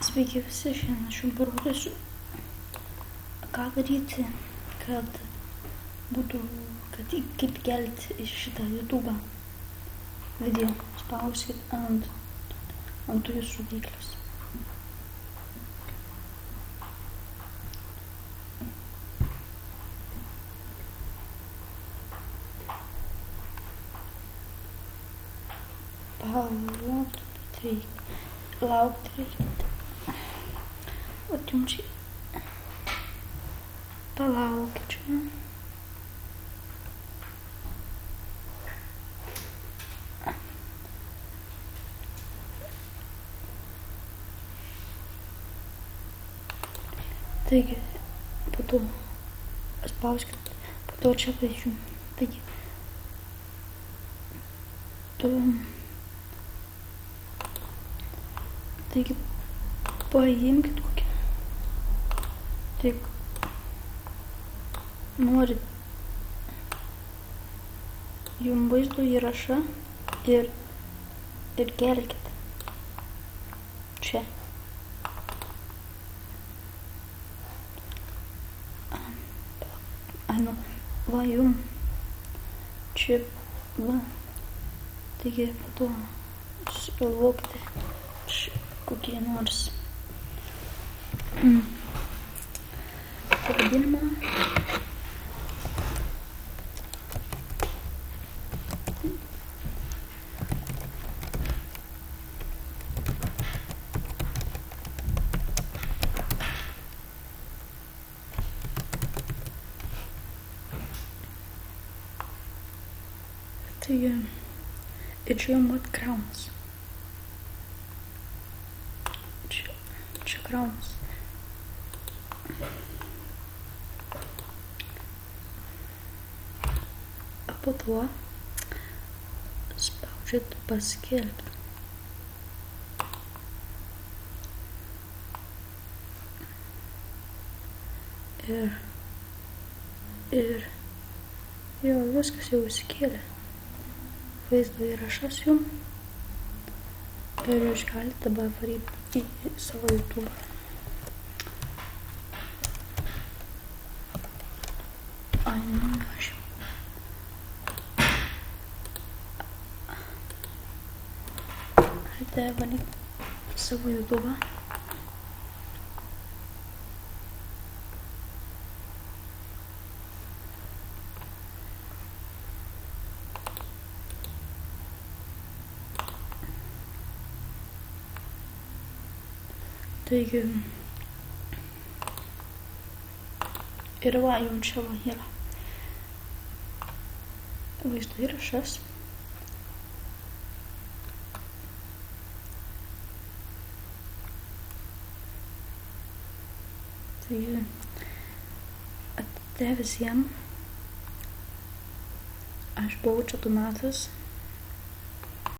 Sveiki visi, šiandien aš jums parodysiu, ką daryti, kad kaip kelti iš šitą YouTube video. Spauskit ant jūsų rodykles. Laukti reikia. Vat jums palaukit čia. Taigi, po to spauskit, po to čia pažiūrėjau. Taigi, paimkit kokį. Tik norit jums vaizdo įrašą ir kelkit čia. Va jums čia, va. Taigi, po to sugalvokite kokie nors pavadinimą. Taigi, ir čia jums atkraunas. Čia kraunas. A po to spaudžiat paskelbti. Ir jo, viskas jau įsikėlė. Vaizdo įrašas jums. Ir jūs galite dabar varyti į savo YouTube. Galite varyti savo YouTube. Taigi, ir va, jums čia va yra vaizdo įrašas. Taigi, ate visiems, aš buvau čia Donatas.